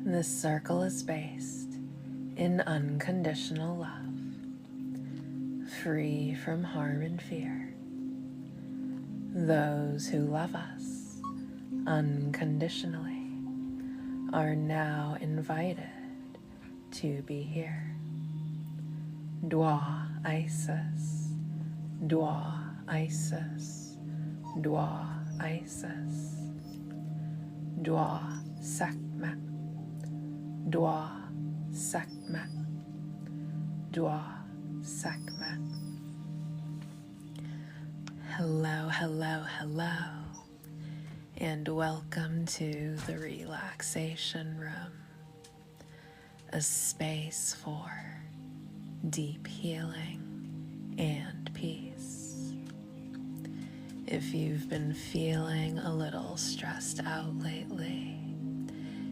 This circle is based in unconditional love, free from harm and fear. Those who love us unconditionally are now invited to be here. Dwa Isis, Dwa Isis, Dwa Isis, Dwa Sekhmet, Dwa Sekhmet, Dwa Sekhmet. Hello, hello, hello, and welcome to the Relaxation Room, a space for deep healing and peace. If you've been feeling a little stressed out lately,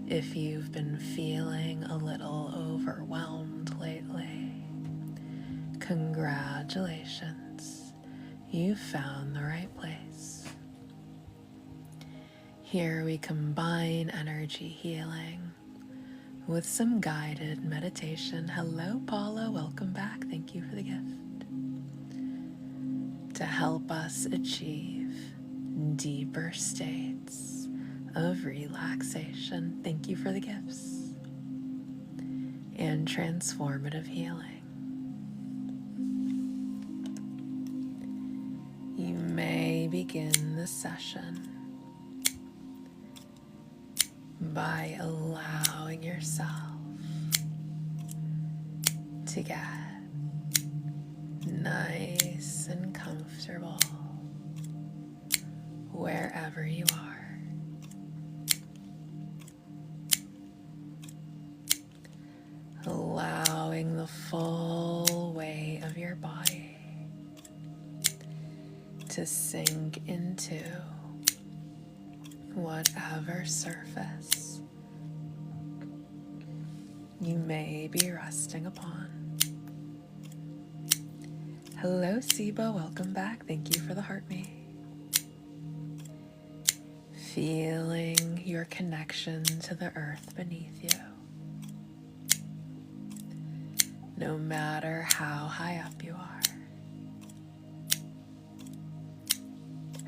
if you've been feeling a little overwhelmed lately, congratulations, you've found the right place. Here we combine energy healing with some guided meditation. Hello, Paula, welcome back. Thank you for the gift. To help us achieve deeper states of relaxation. Thank you for the gifts. And transformative healing. You may begin the session by allowing yourself to get nice and comfortable wherever you are. Allowing the full weight of your body to sink into whatever surface you may be resting upon. Hello, Siba, welcome back. Thank you for the heart me. Feeling your connection to the earth beneath you. No matter how high up you are.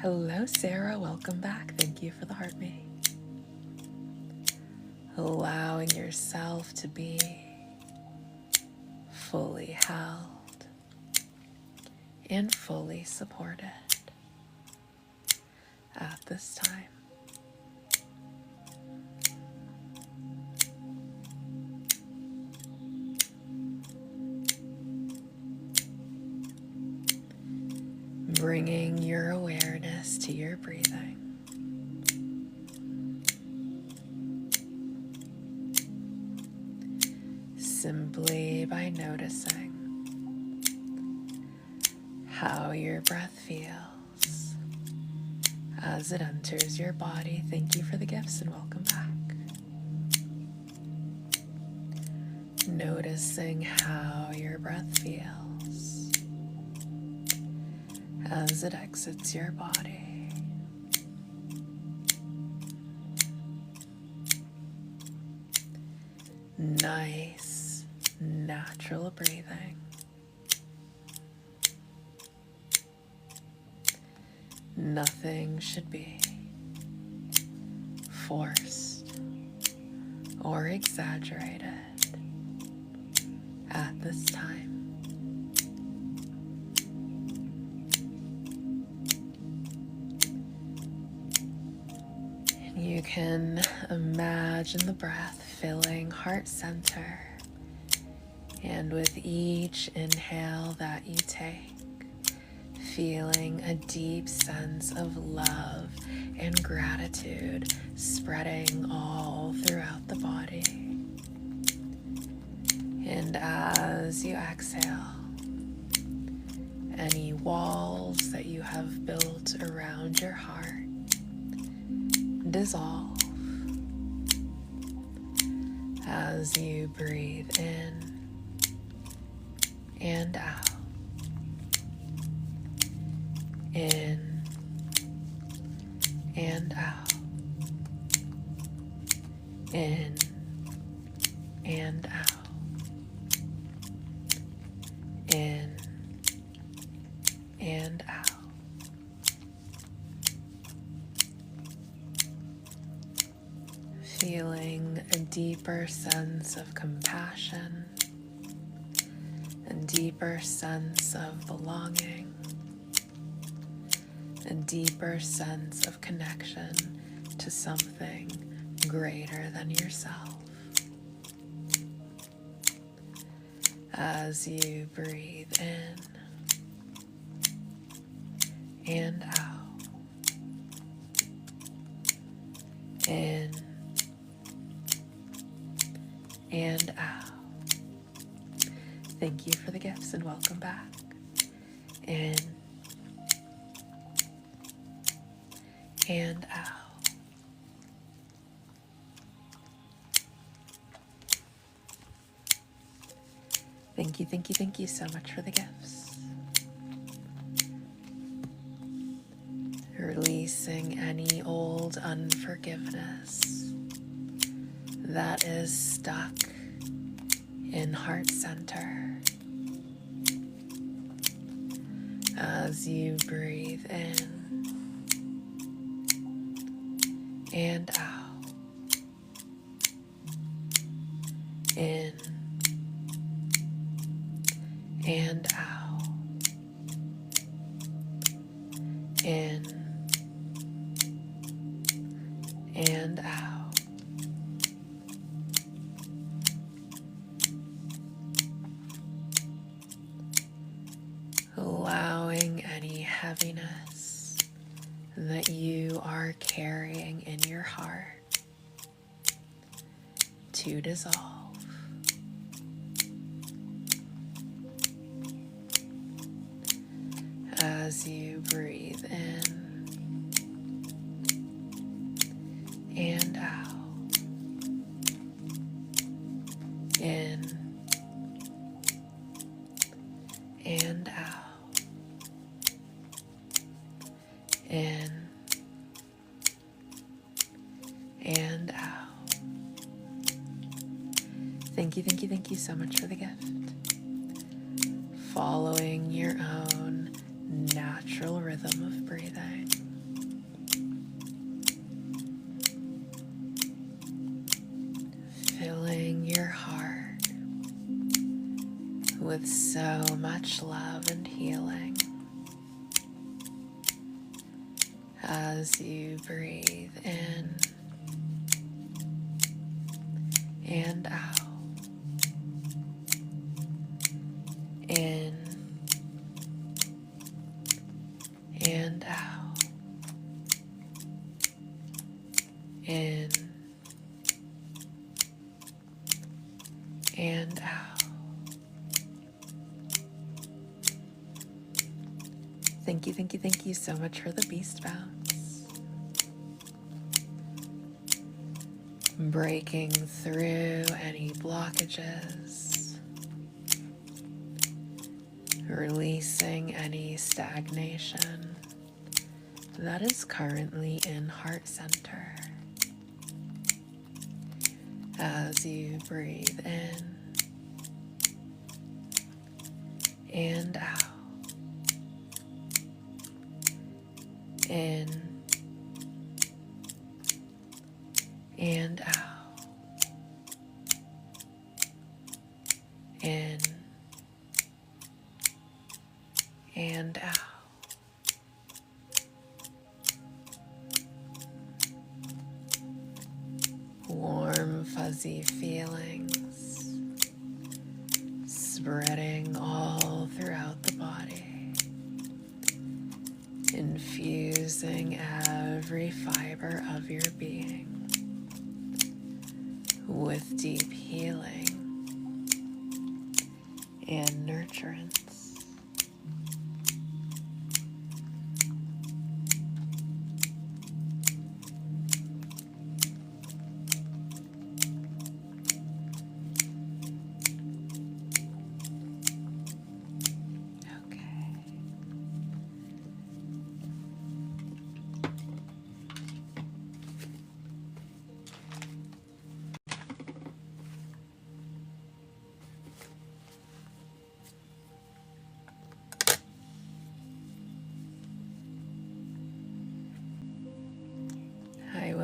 Hello, Sarah. Welcome back. Thank you for the heart me. Allowing yourself to be fully held and fully supported at this time. Bringing your awareness to your breathing. Simply by noticing how your breath feels as it enters your body. Thank you for the gifts and welcome back. Noticing how your breath feels as it exits your body. Nice, natural breathing. Nothing should be forced or exaggerated at this time. You can imagine the breath filling heart center, and with each inhale that you take, feeling a deep sense of love and gratitude spreading all throughout the body. And as you exhale, any walls that you have built around your heart dissolve as you breathe in and out, in and out. in and out, in and out. Feeling a deeper sense of compassion, a deeper sense of belonging, a deeper sense of connection to something greater than yourself. As you breathe in and out, in and out. Thank you for the gifts and welcome back. In and out. Thank you so much for the gifts. Releasing any old unforgiveness that is stuck in heart center. As you breathe in and out, in and out, in and out. Allowing any heaviness that you are carrying in your heart to dissolve. As you breathe in and out, in and out, in and out. Thank you so much for the gift. Following your own natural rhythm of breathing. Filling your heart with so much love and healing as you breathe in and out, in and out, in and out. Thank you so much for the beast bounce. Breaking through any blockages, releasing any stagnation that is currently in heart center. As you breathe in and out, in and out, in and out. Warm, fuzzy feelings spreading all throughout the body, infusing every fiber of your being with deep healing and nurturance.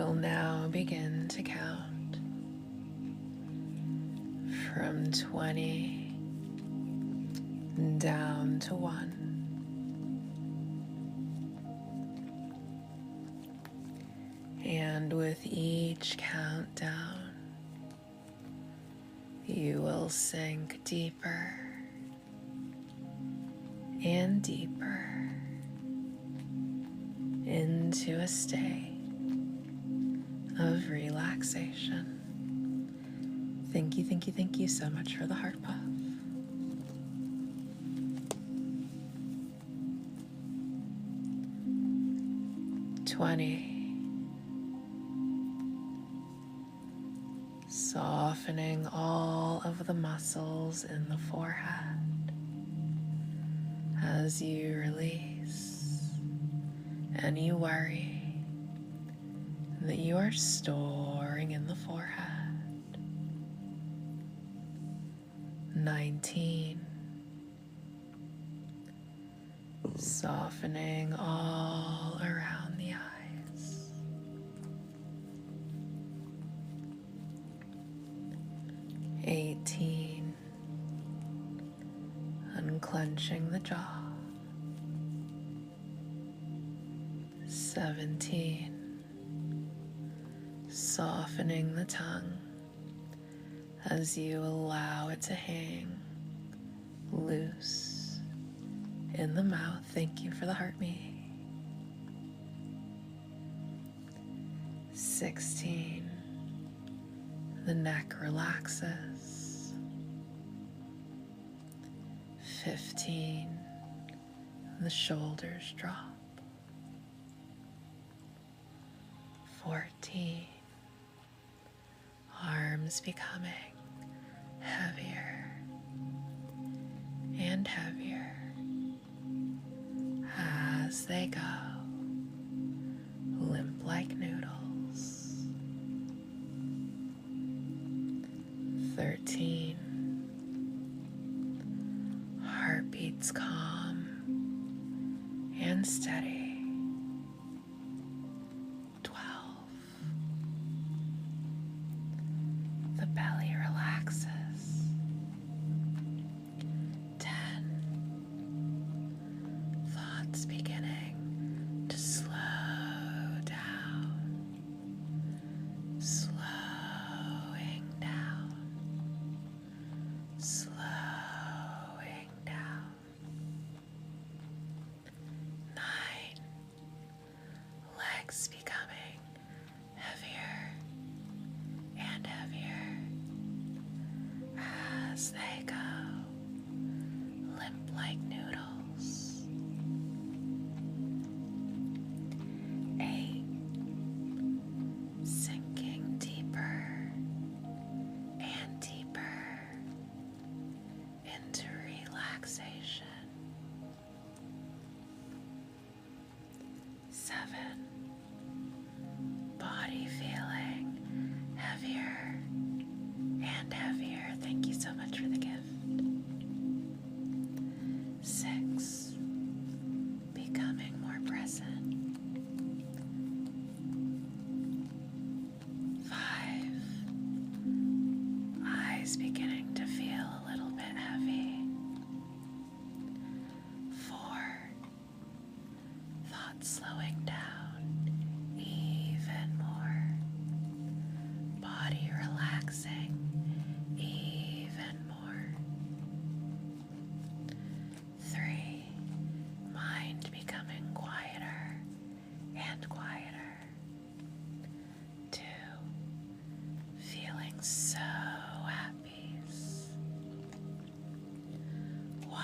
We'll now begin to count from 20 down to 1. And with each countdown, you will sink deeper and deeper into a state of relaxation. Thank you so much for the heart puff. 20. Softening all of the muscles in the forehead as you release any worry that you are storing in the forehead. 19. Softening all around the eyes. 18. Unclenching the jaw. 17. Softening the tongue as you allow it to hang loose in the mouth. Thank you for the heart me. 16. The neck relaxes. 15. The shoulders drop. 14. Arms becoming heavier and heavier as they go, limp like noodles. 13. Heartbeats calm and steady. 12. The belly relaxes. 10. Thoughts beginning to slow down. Slowing down. Slowing down. 9. Legs becoming heavier and heavier as they go, limp like noodles. 8. Sinking deeper and deeper into relaxation. 7. Body feeling heavier and heavier. Thank you so much for the gift. 6. Becoming more present. 5. Eyes beginning to feel a little bit heavy. 4. Thoughts slowing down even more. Body relaxing even more. 3. Mind becoming quieter and quieter. 2. Feeling so at peace. 1.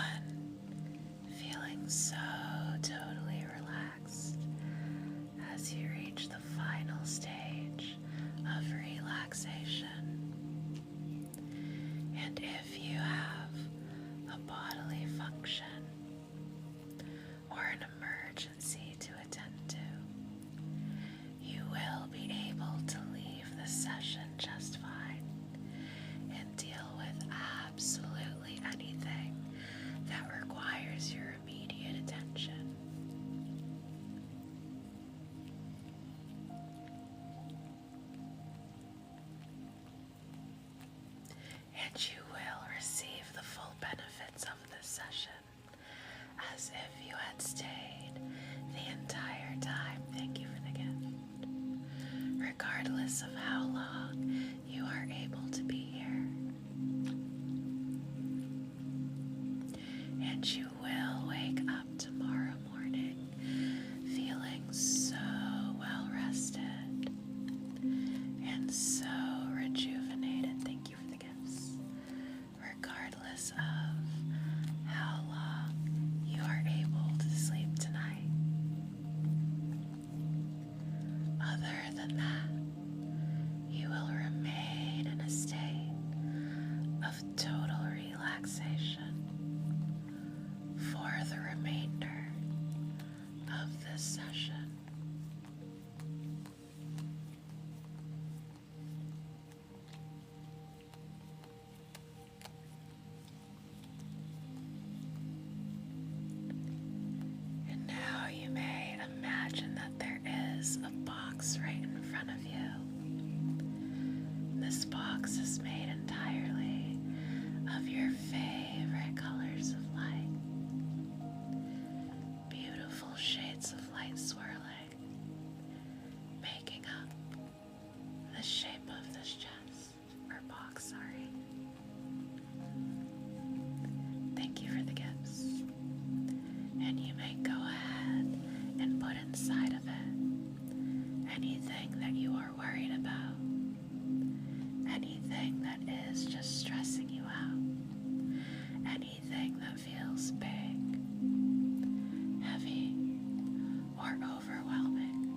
Feeling so totally relaxed as you reach the final stage of relaxation. And if you have a bodily function or an emergency to attend to, you will be able to leave the session just fine and you will receive the full benefits of this session as if you had stayed the entire time. Thank you for the gift. Regardless of how long you are able to be here. And you will wake up tomorrow morning feeling so well rested and so rejuvenated. Thank you for the gifts. Regardless of how long you are able to sleep tonight. Other than that, you will remain in a state of total relaxation for the remainder of this session. And now you may imagine that there is a box right in front of you. This box is made entirely of your favorite colors of light. Beautiful shades of light swirling, making up the shape of this chest, or box, sorry. Thank you for the gifts. And you may go ahead and put inside of it anything that you are worried about, anything that is just stressing you out, anything that feels big, heavy, or overwhelming.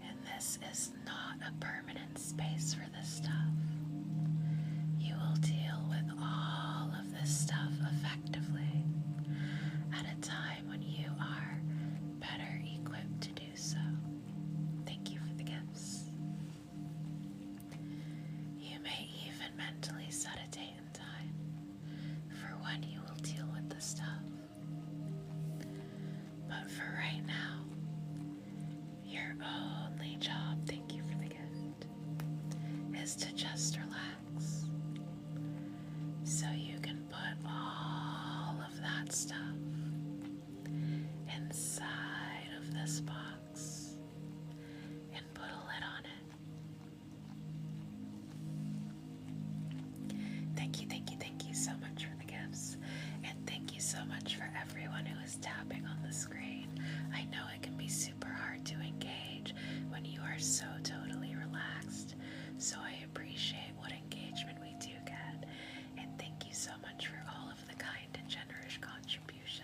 And this is not a permanent space for this stuff. You will deal with all of this stuff effectively at a time when you are better equipped to do so. Thank you for the gifts. You may even mentally set a date and time for when you will deal with this stuff. But for right now, your only job, thank you for the gift, is to just relax. So you can put all of that stuff inside of this box and put a lid on it. Thank you so much for the gifts. And thank you so much for everyone who is tapping on the screen. I know it can be super hard to engage when you are so totally relaxed. So I appreciate what engagement we do get. And thank you so much for all of the kind and generous contributions.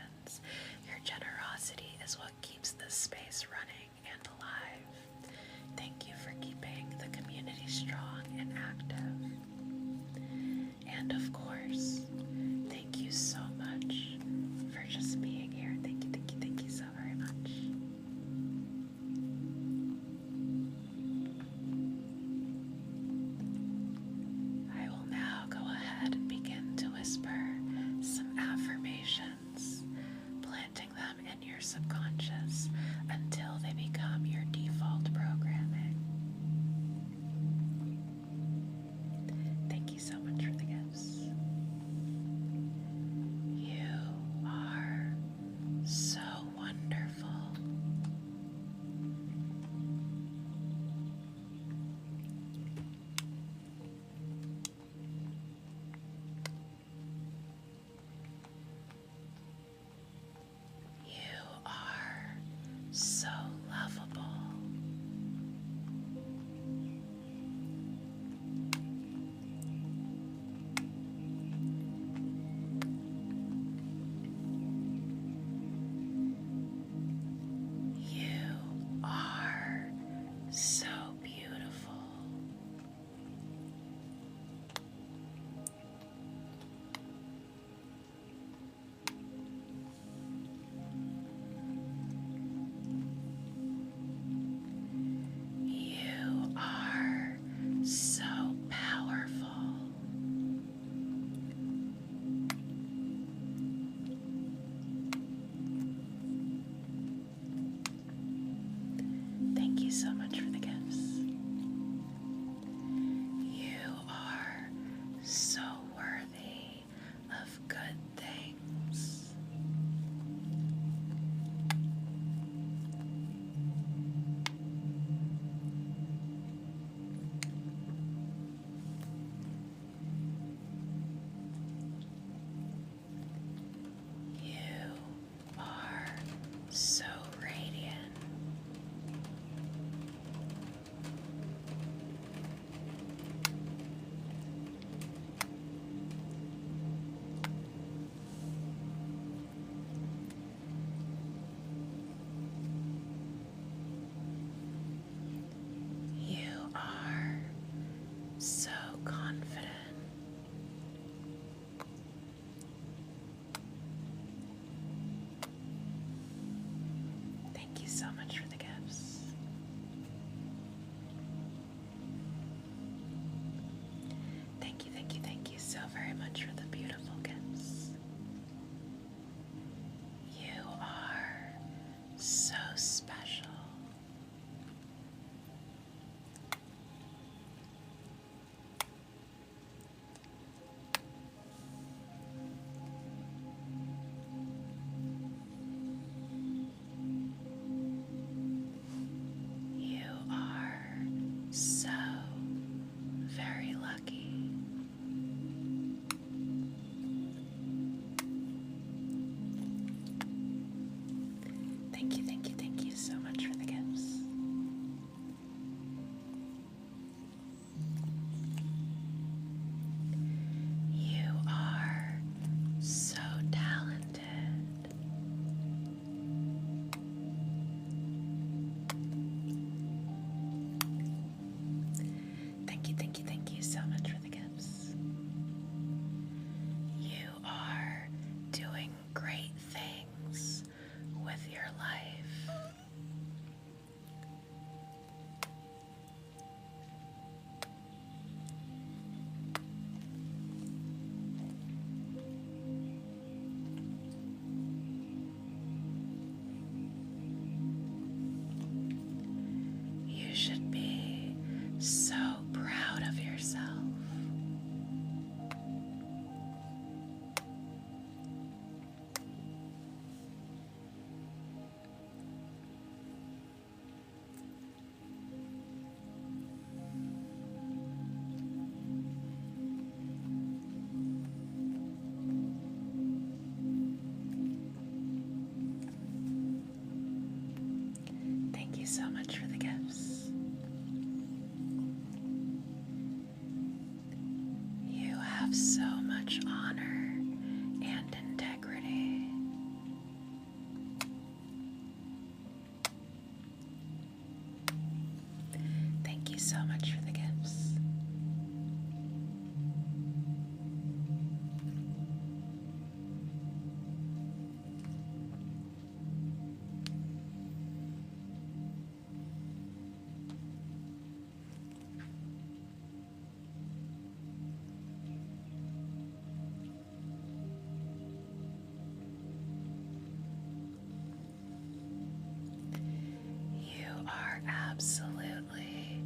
are absolutely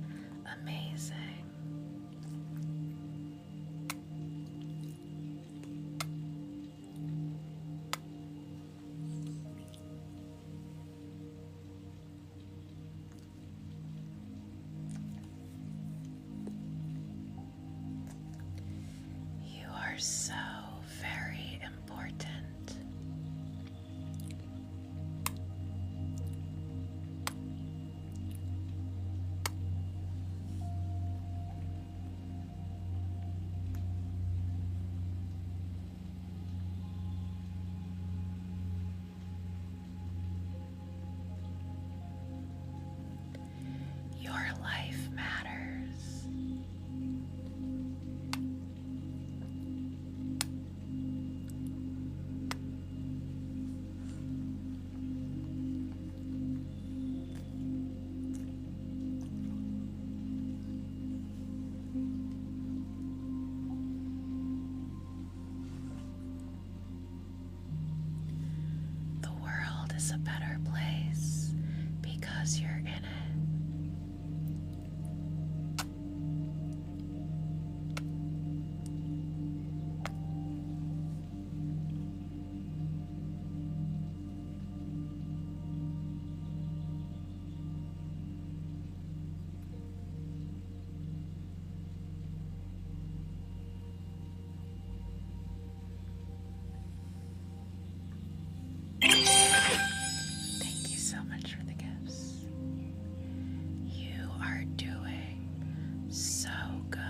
amazing. You are so very important. Your life matters. The world is a better place because you're in it. Thank you so much for the gifts. You are doing so good.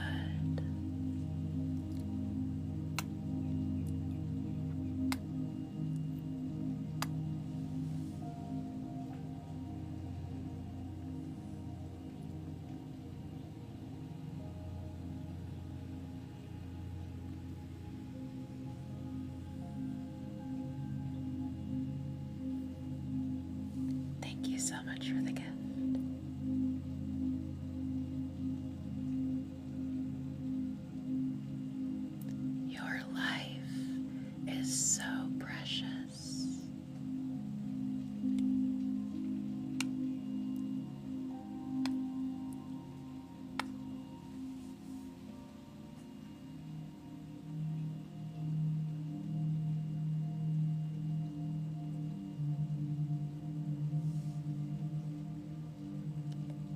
Thank you so much for the gift. Your life is so precious.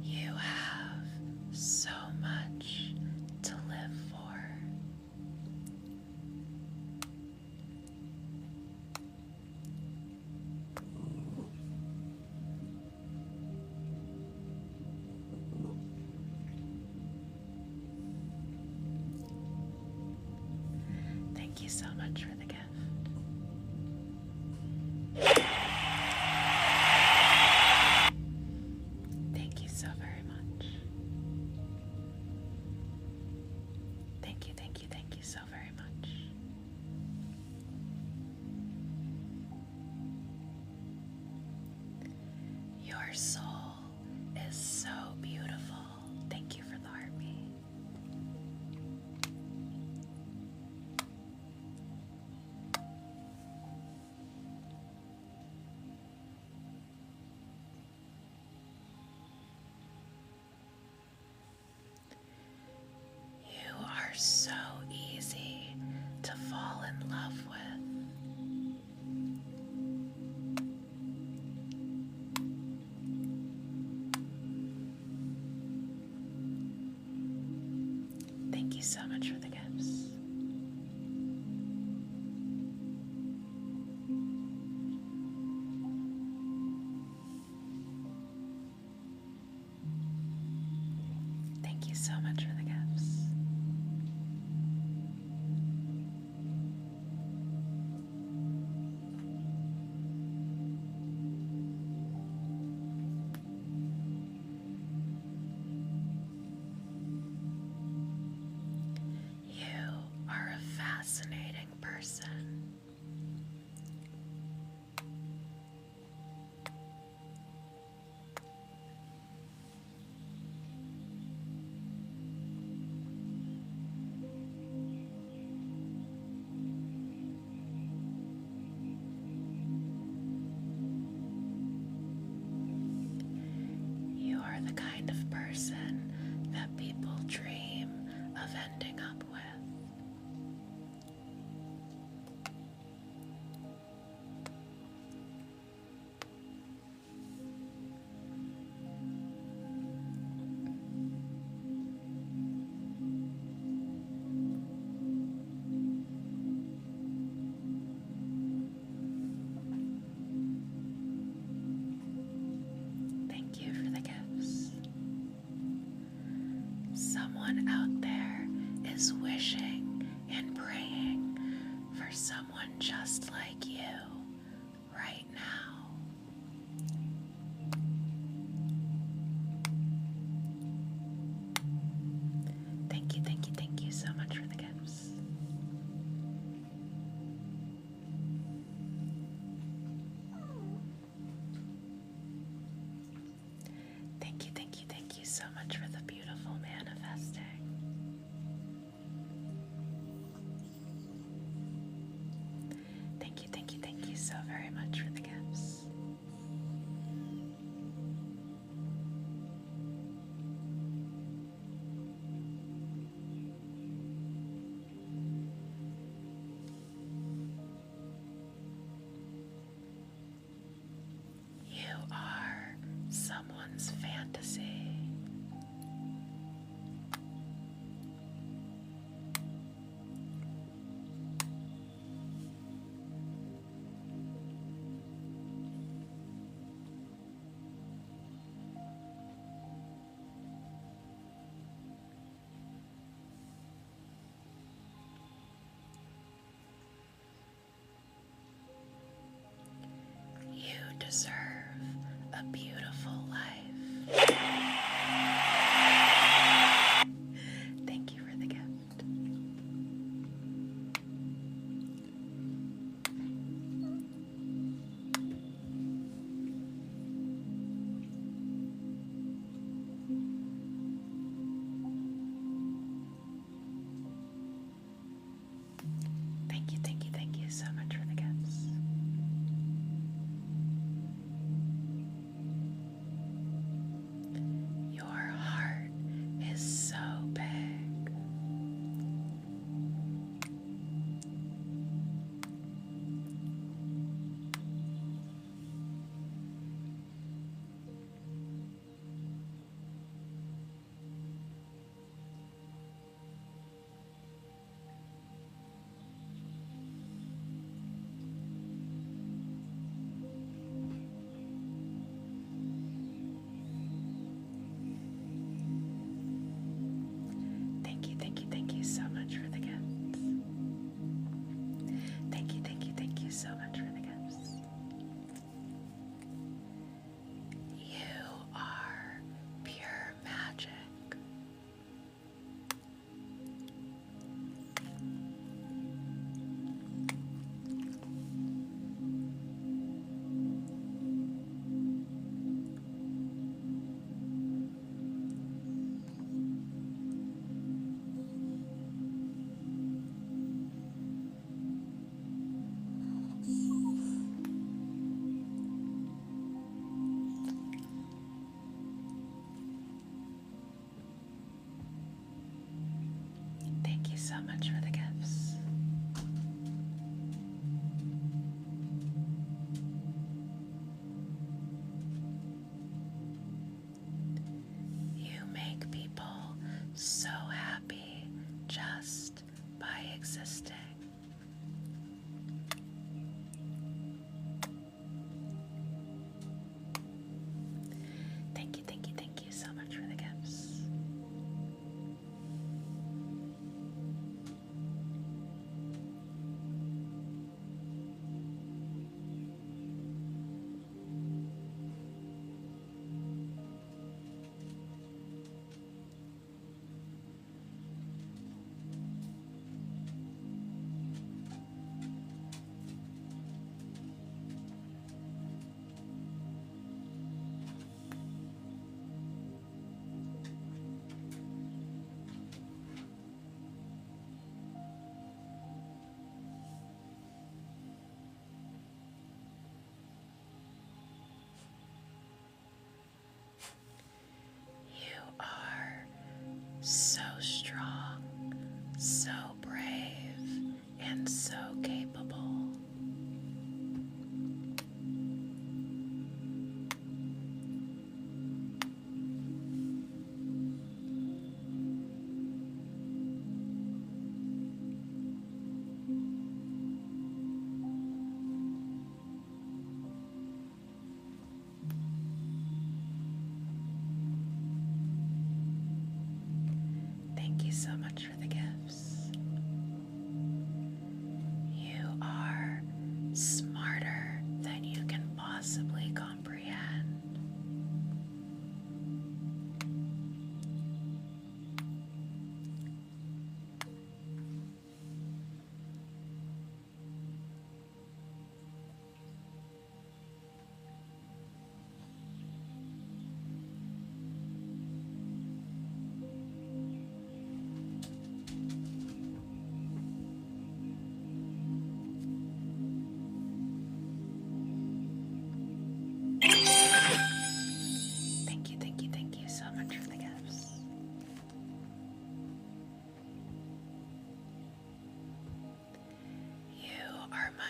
You have so much to live for. Thank you so much for the gift. Thank you so very much. Thank you so very much. Your soul is so beautiful. Thank you for the heartbeat. You are so easy to fall in love with. Thank you so much for the gifts. Thank you so much for the gifts. You are a fascinating person. ending up with. Thank you for the gifts. Someone out there is wishing and praying for someone just like you right now. Thank you so much for the gifts. Thank you so much for the beautiful manifesting. Thank you so very much for the gifts. You are someone's fantasy. You deserve a beautiful life. Thank you for the gift. Thank you so much for the gifts.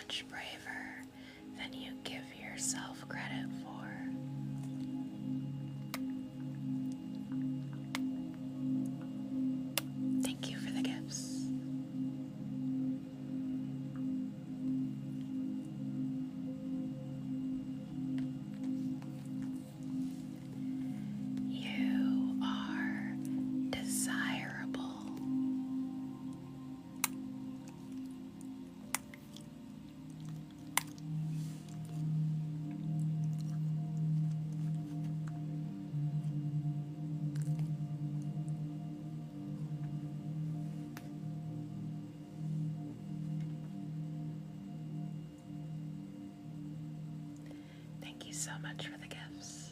much braver than you give yourself credit for. Thank you for the gifts. You are desirable. Thank you so much for the gifts.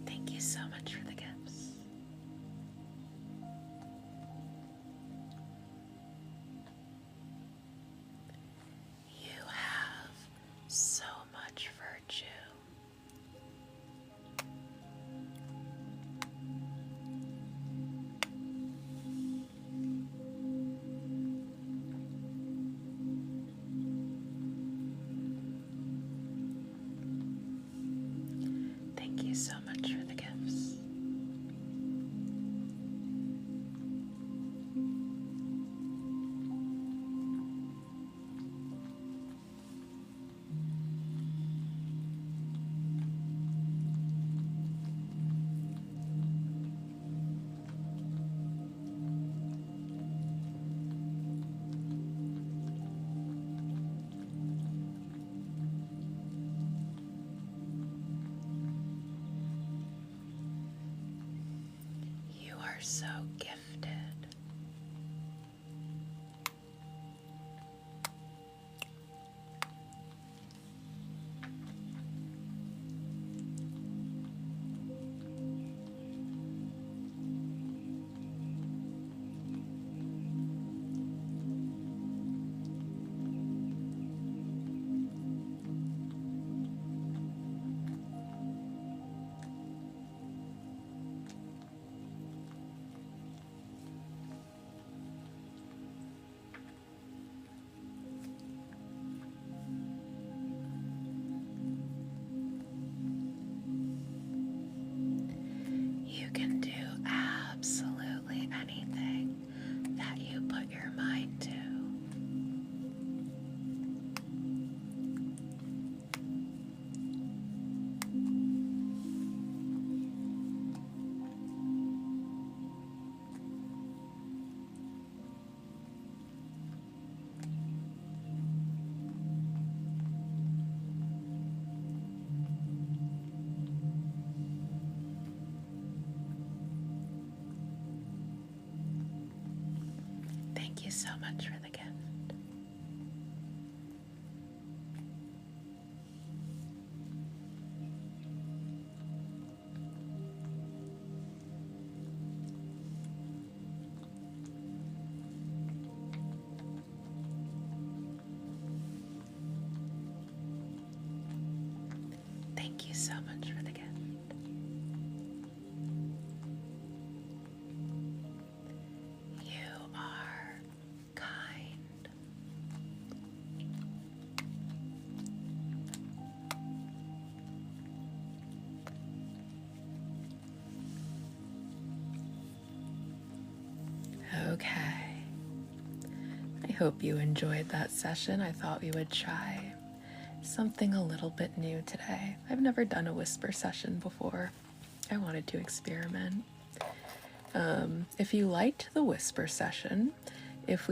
Thank you so much for the gifts. You have so much virtue. Thank you so much for the gifts. You are so gifted. You can do absolutely anything that you put your mind to. Thank you so much for the gift. Thank you so much for the gift. You are kind. Okay. I hope you enjoyed that session. I thought we would try something a little bit new today. I've never done a whisper session before. I wanted to experiment. If you liked the whisper session, If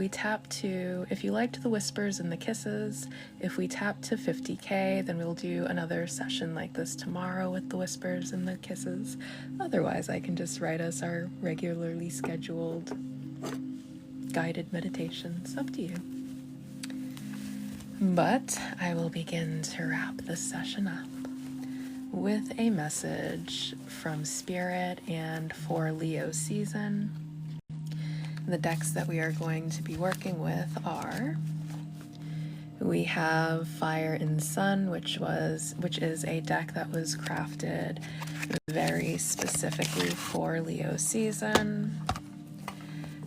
you liked the whispers and the kisses, if we tap to 50K, then we'll do another session like this tomorrow with the whispers and the kisses. Otherwise, I can just write us our regularly scheduled guided meditations. Up to you. But I will begin to wrap this session up with a message from Spirit and for Leo season. The decks that we are going to be working with are, we have Fire and Sun, which is a deck that was crafted very specifically for Leo season.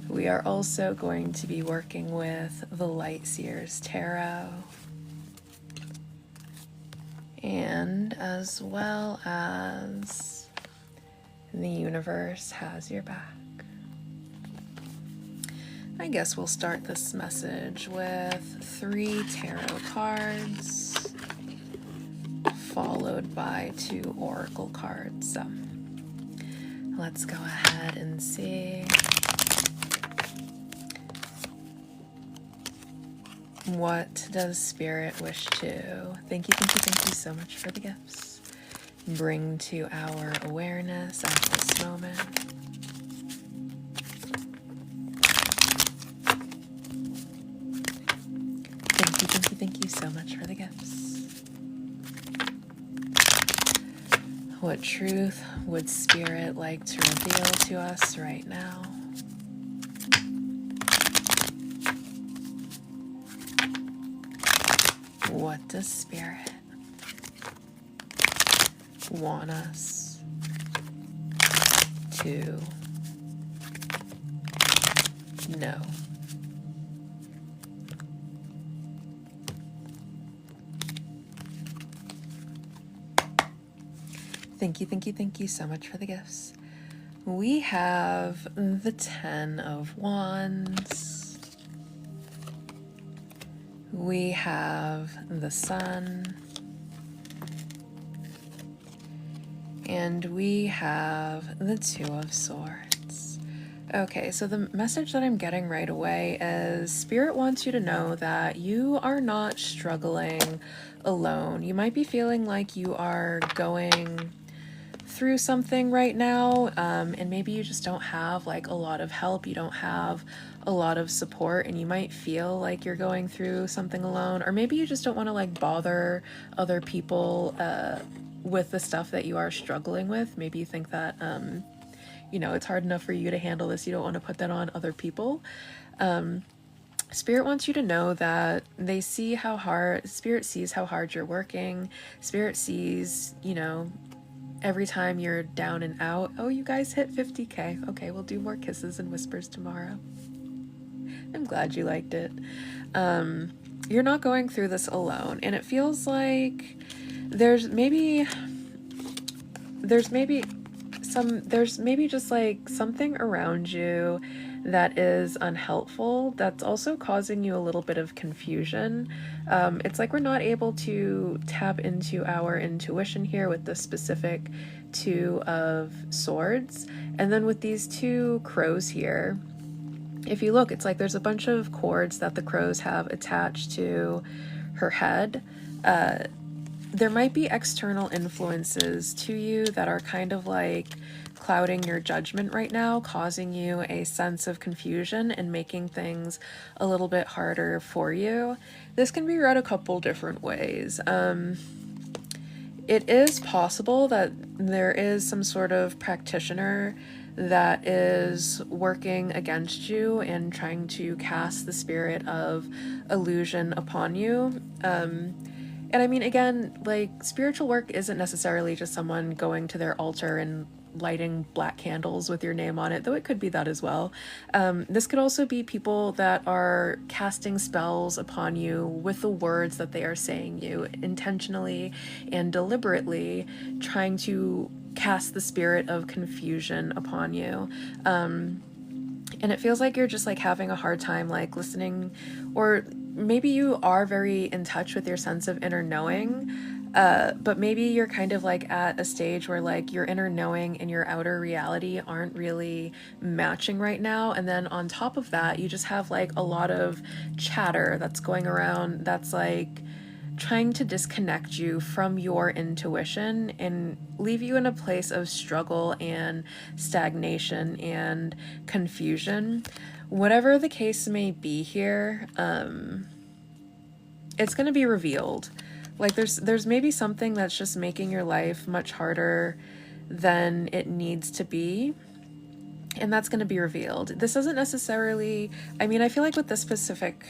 We are also going to be working with the Light Seers Tarot, and as well as the universe has your back. I guess we'll start this message with 3 tarot cards, followed by 2 oracle cards. So let's go ahead and see what does Spirit wish to, thank you so much for the gifts, bring to our awareness at this moment. Thank you so much for the gifts. What truth would Spirit like to reveal to us right now? What does Spirit want us to know? Thank you so much for the gifts. We have the 10 of Wands. We have the Sun. And we have the 2 of Swords. Okay, so the message that I'm getting right away is Spirit wants you to know that you are not struggling alone. You might be feeling like you are going through something right now, and maybe you just don't have like a lot of help, you don't have a lot of support, and you might feel like you're going through something alone, or maybe you just don't want to like bother other people with the stuff that you are struggling with. Maybe you think that it's hard enough for you to handle this, you don't want to put that on other people. Spirit wants you to know that Spirit sees how hard you're working. Spirit sees, every time you're down and out. Oh, you guys hit 50K. Okay, we'll do more kisses and whispers tomorrow. I'm glad you liked it. You're not going through this alone, and it feels like there's maybe just like something around you that is unhelpful, that's also causing you a little bit of confusion. It's like we're not able to tap into our intuition here with the specific 2 of Swords. And then with these 2 crows here, if you look, it's like there's a bunch of cords that the crows have attached to her head. There might be external influences to you that are kind of like clouding your judgment right now, causing you a sense of confusion and making things a little bit harder for you. This can be read a couple different ways. It is possible that there is some sort of practitioner that is working against you and trying to cast the spirit of illusion upon you. And I mean, again, like, spiritual work isn't necessarily just someone going to their altar and lighting black candles with your name on it, though it could be that as well. This could also be people that are casting spells upon you with the words that they are saying you, intentionally and deliberately trying to cast the spirit of confusion upon you. And it feels like you're just like having a hard time like listening, or maybe you are very in touch with your sense of inner knowing, But maybe you're kind of like at a stage where like your inner knowing and your outer reality aren't really matching right now. And then on top of that, you just have like a lot of chatter that's going around that's like trying to disconnect you from your intuition and leave you in a place of struggle and stagnation and confusion. Whatever the case may be here, it's going to be revealed. Like there's maybe something that's just making your life much harder than it needs to be, and that's going to be revealed. This isn't necessarily, I mean, I feel like with this specific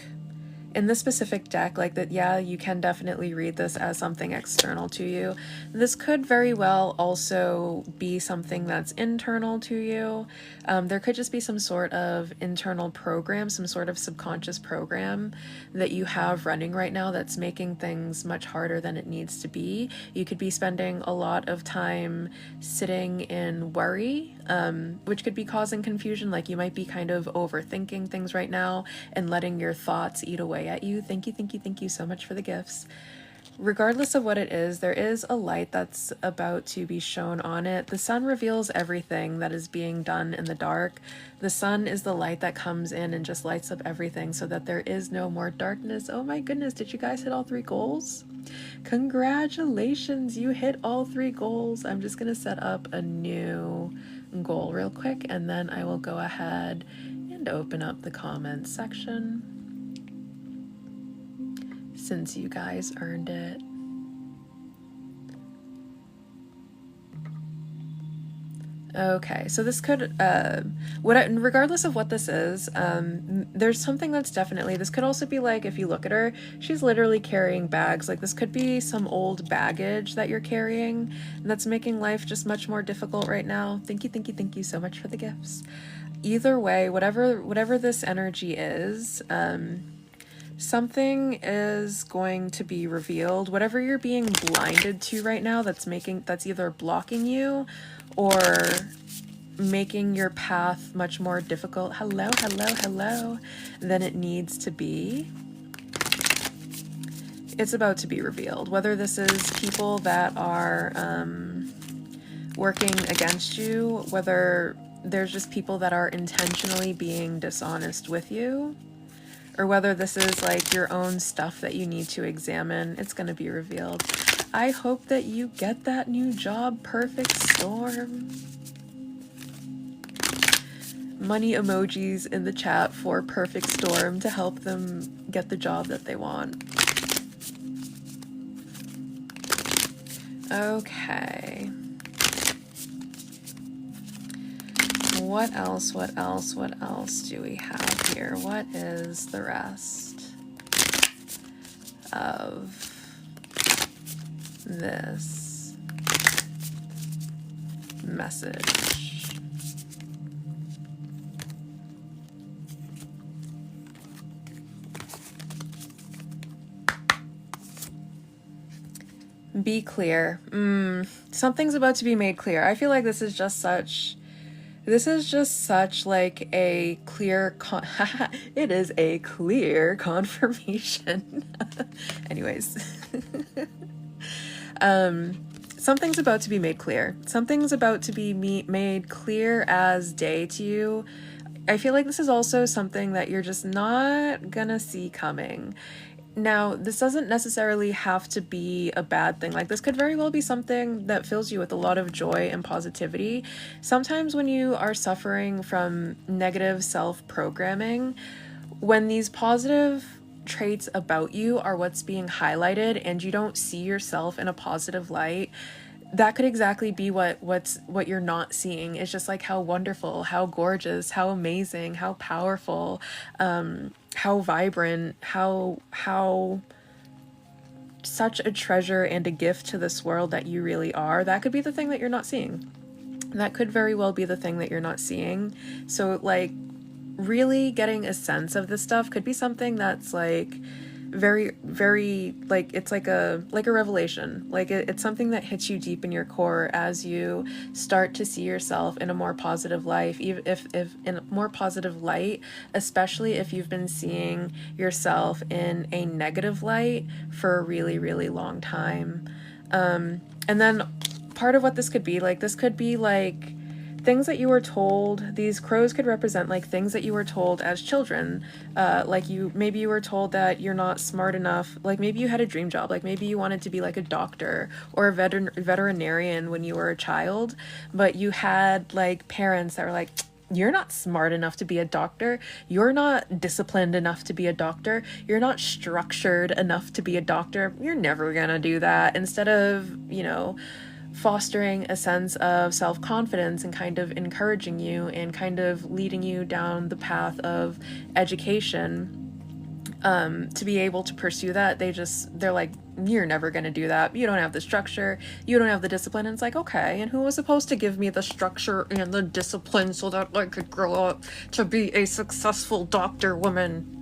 in this specific deck, like that, yeah, you can definitely read this as something external to you. This could very well also be something that's internal to you. There could just be some sort of internal program, some sort of subconscious program that you have running right now that's making things much harder than it needs to be. You could be spending a lot of time sitting in worry, which could be causing confusion. Like you might be kind of overthinking things right now and letting your thoughts eat away at you. Thank you so much for the gifts. Regardless of what it is, there is a light that's about to be shown on it. The sun reveals everything that is being done in the dark. The sun is the light that comes in and just lights up everything so that there is no more darkness. Oh my goodness, did you guys hit all 3 goals? Congratulations, you hit all 3 goals. I'm just gonna set up a new goal real quick and then I will go ahead and open up the comments section, since you guys earned it. Okay, so this could, regardless of what this is, there's something that's definitely, this could also be like, if you look at her, she's literally carrying bags. Like this could be some old baggage that you're carrying that's making life just much more difficult right now. Thank you so much for the gifts. Either way, whatever this energy is, something is going to be revealed. Whatever you're being blinded to right now that's either blocking you or making your path much more difficult, hello, than it needs to be. It's about to be revealed. Whether this is people that are working against you, whether there's just people that are intentionally being dishonest with you, or whether this is like your own stuff that you need to examine, it's going to be revealed. I hope that you get that new job, perfect storm. Money emojis in the chat for perfect storm to help them get the job that they want. Okay. What else do we have here? What is the rest of this message? Be clear. Something's about to be made clear. I feel like this is just such like a clear it is a clear confirmation. Anyways. Something's about to be made clear. Something's about to be made clear as day to you. I feel like this is also something that you're just not gonna see coming. Now, this doesn't necessarily have to be a bad thing. Like, this could very well be something that fills you with a lot of joy and positivity. Sometimes when you are suffering from negative self-programming, when these positive traits about you are what's being highlighted and you don't see yourself in a positive light, that could exactly be what you're not seeing. It's just like how wonderful, how gorgeous, how amazing, how powerful, how vibrant, how such a treasure and a gift to this world that you really are. That could be the thing that you're not seeing. That could very well be the thing that you're not seeing. So like really getting a sense of this stuff could be something that's like very, very, like, it's like a revelation. Like it's something that hits you deep in your core as you start to see yourself in a more positive life, even if in a more positive light, especially if you've been seeing yourself in a negative light for a really, really long time. And then part of what this could be like things that you were told. These crows could represent like things that you were told as children. Like maybe you were told that you're not smart enough. Like maybe you had a dream job. Like maybe you wanted to be like a doctor or a veterinarian when you were a child, but you had like parents that were like, you're not smart enough to be a doctor. You're not disciplined enough to be a doctor. You're not structured enough to be a doctor. You're never gonna do that. Instead of, fostering a sense of self-confidence and kind of encouraging you and kind of leading you down the path of education, to be able to pursue that, they're like, you're never going to do that. You don't have the structure. You don't have the discipline. And it's like, okay, and who was supposed to give me the structure and the discipline so that I could grow up to be a successful doctor woman?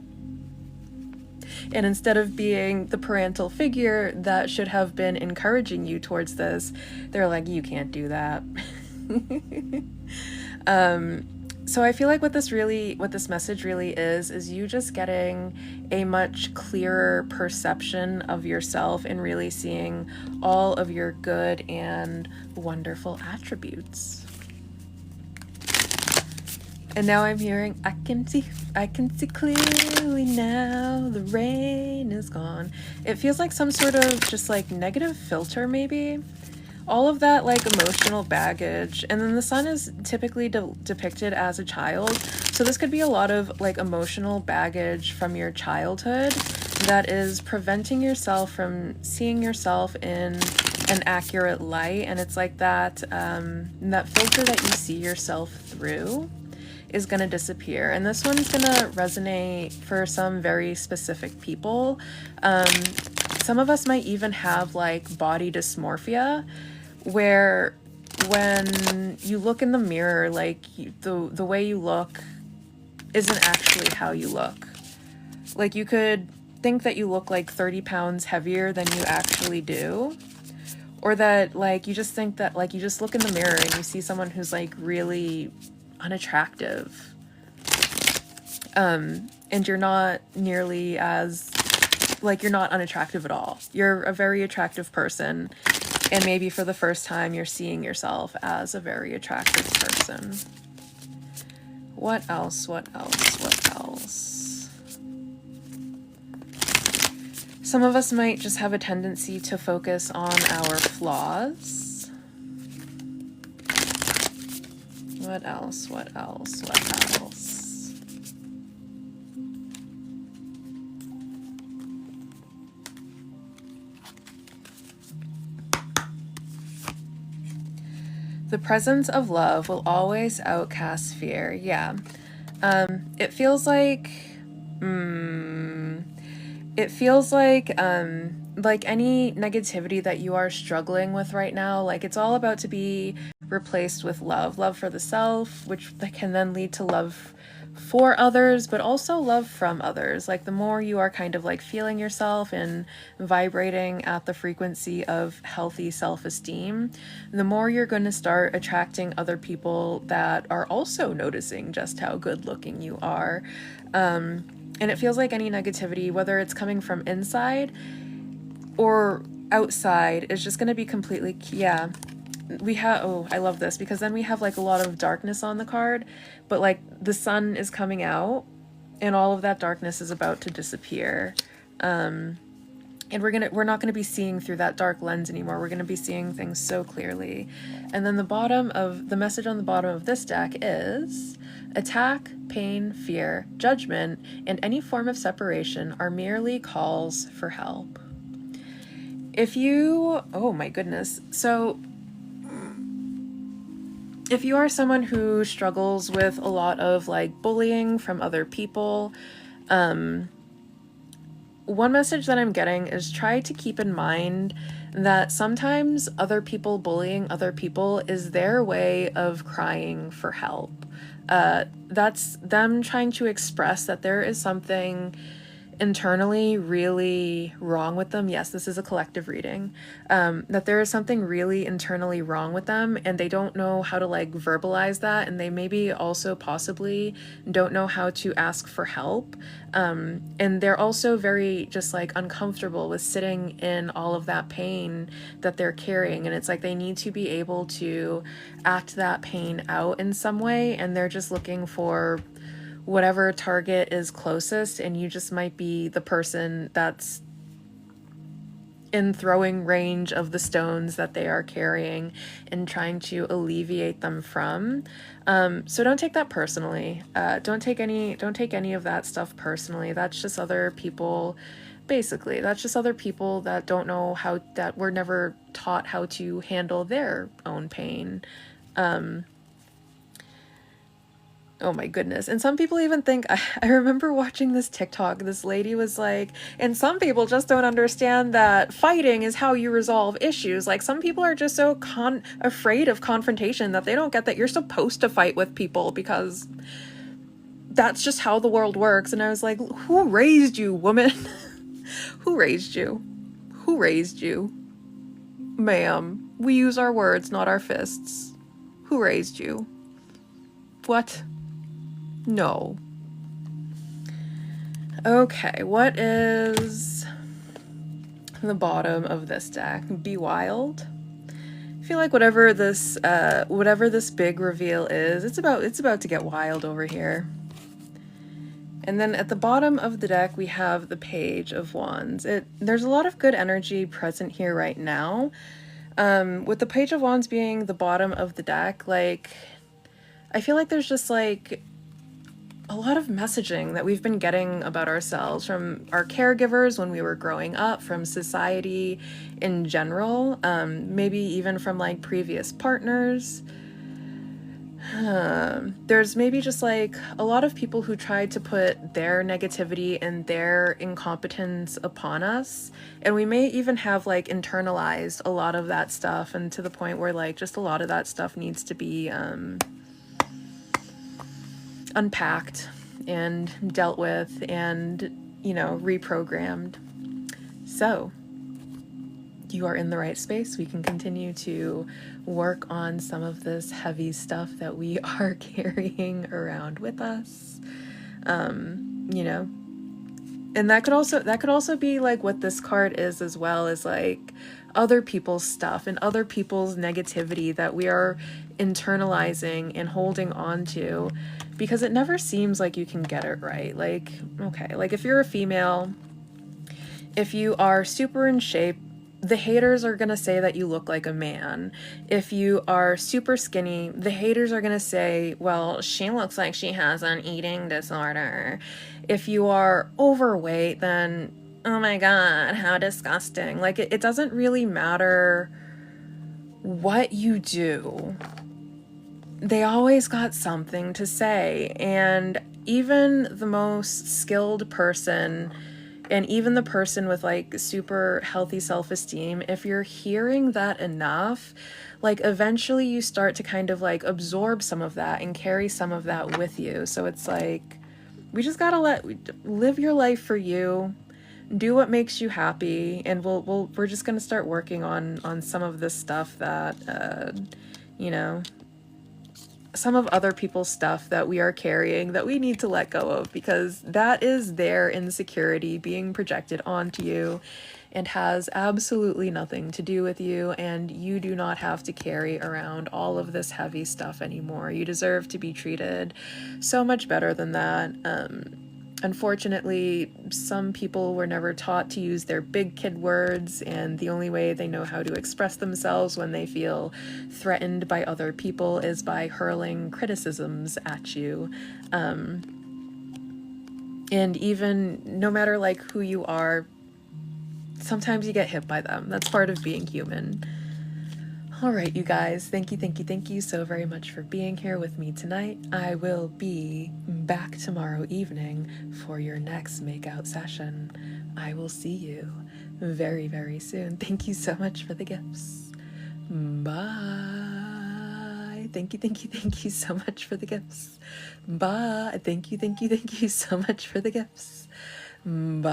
And instead of being the parental figure that should have been encouraging you towards this, they're like, you can't do that. So I feel like what this message really is you just getting a much clearer perception of yourself and really seeing all of your good and wonderful attributes. And now I'm hearing, I can see clearly now, the rain is gone. It feels like some sort of just like negative filter maybe. All of that like emotional baggage. And then the sun is typically depicted as a child. So this could be a lot of like emotional baggage from your childhood that is preventing yourself from seeing yourself in an accurate light. And it's like that filter that you see yourself through is going to disappear. And this one's going to resonate for some very specific people. Some of us might even have like body dysmorphia, where when you look in the mirror, like the way you look isn't actually how you look. Like you could think that you look like 30 pounds heavier than you actually do. Or that like you just think that like you just look in the mirror and you see someone who's like really unattractive. And you're not nearly as like, you're not unattractive at all. You're a very attractive person. And maybe for the first time, you're seeing yourself as a very attractive person. What else? Some of us might just have a tendency to focus on our flaws. What else? The presence of love will always outcast fear. Yeah. It feels like any negativity that you are struggling with right now, like it's all about to be replaced with love for the self, which can then lead to love for others, but also love from others. Like the more you are kind of like feeling yourself and vibrating at the frequency of healthy self-esteem, the more you're going to start attracting other people that are also noticing just how good looking you are. And it feels like any negativity, whether it's coming from inside or outside, is just going to be completely, I love this, because then we have like a lot of darkness on the card, but like the sun is coming out and all of that darkness is about to disappear. And we're not going to be seeing through that dark lens anymore. We're going to be seeing things so clearly. And then the message on the bottom of this deck is: attack, pain, fear, judgment, and any form of separation are merely calls for help. Oh my goodness. So if you are someone who struggles with a lot of like bullying from other people, one message that I'm getting is try to keep in mind that sometimes other people bullying other people is their way of crying for help. That's them trying to express that there is something internally really wrong with them. Yes, this is a collective reading. That there is something really internally wrong with them, and they don't know how to like verbalize that, and they maybe also possibly don't know how to ask for help. And they're also very just like uncomfortable with sitting in all of that pain that they're carrying, and it's like they need to be able to act that pain out in some way, and they're just looking for whatever target is closest, and you just might be the person that's in throwing range of the stones that they are carrying and trying to alleviate them from. So don't take that personally. Don't take any of that stuff personally. That's just other people. Basically, that's just other people that don't know that were never taught how to handle their own pain. Oh my goodness. And some people even think, I remember watching this TikTok, this lady was like, and some people just don't understand that fighting is how you resolve issues. Like, some people are just so afraid of confrontation that they don't get that you're supposed to fight with people because that's just how the world works. And I was like, who raised you, woman? Who raised you? Who raised you? Ma'am, we use our words, not our fists. Who raised you? What? No. Okay, what is the bottom of this deck? Be wild. I feel like whatever this big reveal is, it's about to get wild over here. And then at the bottom of the deck, we have the Page of Wands. There's a lot of good energy present here right now. With the Page of Wands being the bottom of the deck, like, I feel like there's just like a lot of messaging that we've been getting about ourselves from our caregivers when we were growing up, from society in general, maybe even from like previous partners. There's maybe just like a lot of people who tried to put their negativity and their incompetence upon us, and we may even have like internalized a lot of that stuff, and to the point where like just a lot of that stuff needs to be unpacked and dealt with and, you know, reprogrammed. So you are in the right space. We can continue to work on some of this heavy stuff that we are carrying around with us. You know, and that could also be like what this card is as well, as like other people's stuff and other people's negativity that we are internalizing and holding on to, because it never seems like you can get it right. Like, okay, like if you're a female, if you are super in shape, the haters are gonna say that you look like a man. If you are super skinny, the haters are gonna say, well, she looks like she has an eating disorder. If you are overweight, then, oh my God, how disgusting. Like, it doesn't really matter what you do. They always got something to say. And even the most skilled person, and even the person with like super healthy self-esteem, if you're hearing that enough, like eventually you start to kind of like absorb some of that and carry some of that with you. So it's like, we just gotta live your life for you, do what makes you happy, and we're just gonna start working on some of this stuff that you know, some of other people's stuff that we are carrying that we need to let go of, because that is their insecurity being projected onto you and has absolutely nothing to do with you, and you do not have to carry around all of this heavy stuff anymore. You deserve to be treated so much better than that. Unfortunately, some people were never taught to use their big kid words, and the only way they know how to express themselves when they feel threatened by other people is by hurling criticisms at you. And even no matter like who you are, sometimes you get hit by them. That's part of being human. All right, you guys, thank you so very much for being here with me tonight. I will be back tomorrow evening for your next makeout session. I will see you very, very soon. Thank you so much for the gifts. Bye. Thank you so much for the gifts. Bye. Thank you so much for the gifts. Bye.